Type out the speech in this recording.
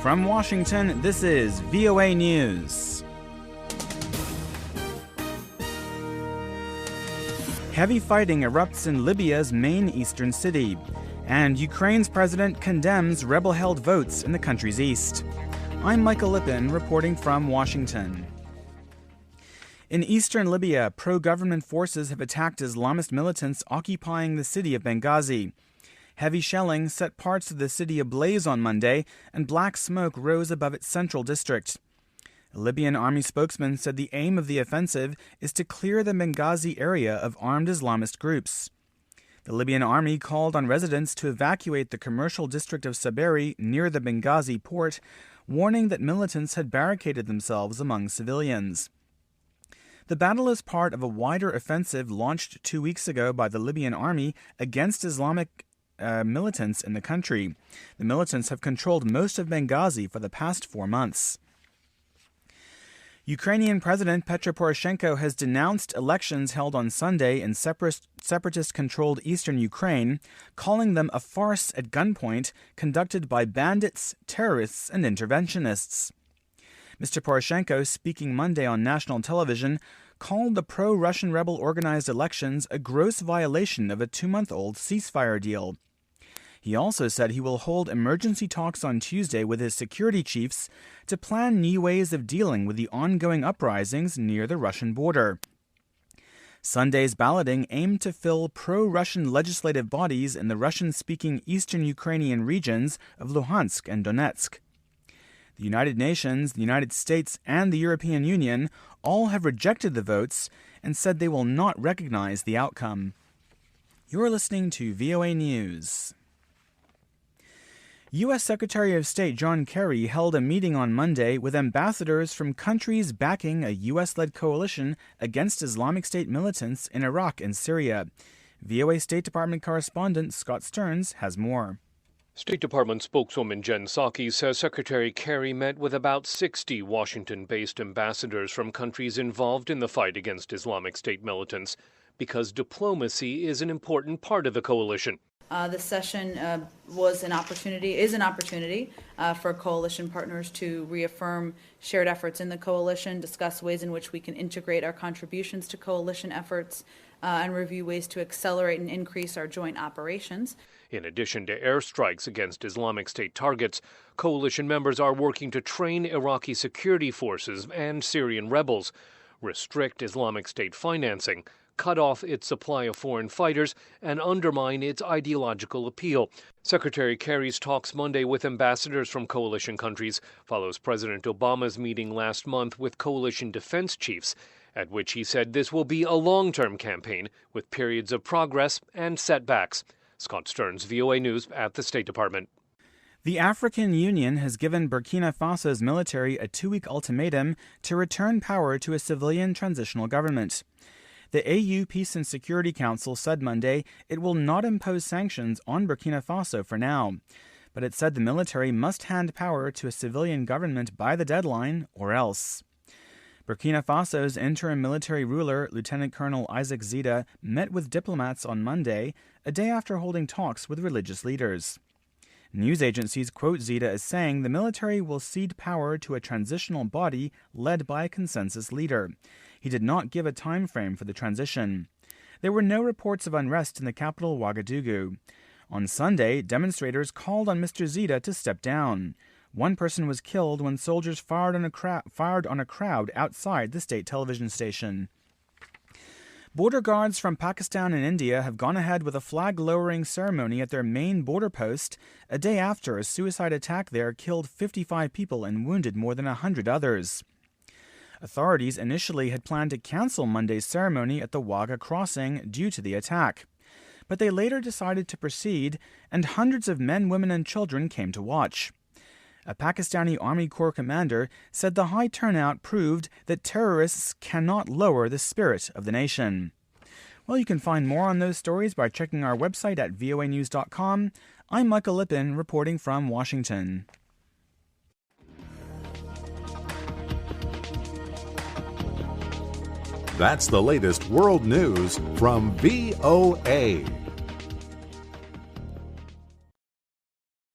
From Washington, this is VOA News. Heavy fighting erupts in Libya's main eastern city, and Ukraine's president condemns rebel-held votes in the country's east. I'm Michael Lipin, reporting from Washington. In eastern Libya, pro-government forces have attacked Islamist militants occupying the city of Benghazi. Heavy shelling set parts of the city ablaze on Monday, and black smoke rose above its central district. A Libyan army spokesman said the aim of the offensive is to clear the Benghazi area of armed Islamist groups. The Libyan army called on residents to evacuate the commercial district of Saberi near the Benghazi port, warning that militants had barricaded themselves among civilians. The battle is part of a wider offensive launched 2 weeks ago by the Libyan army against Islamic militants in the country. The militants have controlled most of Benghazi for the past 4 months. Ukrainian President Petro Poroshenko has denounced elections held on Sunday in separatist-controlled eastern Ukraine, calling them a farce at gunpoint conducted by bandits, terrorists, and interventionists. Mr. Poroshenko, speaking Monday on national television, called the pro-Russian rebel-organized elections a gross violation of a 2-month-old ceasefire deal. He also said he will hold emergency talks on Tuesday with his security chiefs to plan new ways of dealing with the ongoing uprisings near the Russian border. Sunday's balloting aimed to fill pro-Russian legislative bodies in the Russian-speaking eastern Ukrainian regions of Luhansk and Donetsk. The United Nations, the United States, and the European Union all have rejected the votes and said they will not recognize the outcome. You're listening to VOA News. U.S. Secretary of State John Kerry held a meeting on Monday with ambassadors from countries backing a U.S.-led coalition against Islamic State militants in Iraq and Syria. VOA State Department correspondent Scott Stearns has more. State Department spokeswoman Jen Psaki says Secretary Kerry met with about 60 Washington-based ambassadors from countries involved in the fight against Islamic State militants because diplomacy is an important part of the coalition. This session is an opportunity for coalition partners to reaffirm shared efforts in the coalition, discuss ways in which we can integrate our contributions to coalition efforts, and review ways to accelerate and increase our joint operations. In addition to airstrikes against Islamic State targets, coalition members are working to train Iraqi security forces and Syrian rebels, restrict Islamic State financing, cut off its supply of foreign fighters, and undermine its ideological appeal. Secretary Kerry's talks Monday with ambassadors from coalition countries follows President Obama's meeting last month with coalition defense chiefs, at which he said this will be a long-term campaign with periods of progress and setbacks. Scott Stearns, VOA News at the State Department. The African Union has given Burkina Faso's military a 2-week ultimatum to return power to a civilian transitional government. The AU Peace and Security Council said Monday it will not impose sanctions on Burkina Faso for now, but it said the military must hand power to a civilian government by the deadline or else. Burkina Faso's interim military ruler, Lieutenant Colonel Isaac Zida, met with diplomats on Monday, a day after holding talks with religious leaders. News agencies quote Zida as saying the military will cede power to a transitional body led by a consensus leader. He did not give a time frame for the transition. There were no reports of unrest in the capital, Ouagadougou. On Sunday, demonstrators called on Mr. Zida to step down. One person was killed when soldiers fired on a crowd outside the state television station. Border guards from Pakistan and India have gone ahead with a flag-lowering ceremony at their main border post a day after a suicide attack there killed 55 people and wounded more than 100 others. Authorities initially had planned to cancel Monday's ceremony at the Wagah crossing due to the attack. But they later decided to proceed, and hundreds of men, women, and children came to watch. A Pakistani Army Corps commander said the high turnout proved that terrorists cannot lower the spirit of the nation. Well, you can find more on those stories by checking our website at voanews.com. I'm Michael Lipin, reporting from Washington. That's the latest world news from VOA.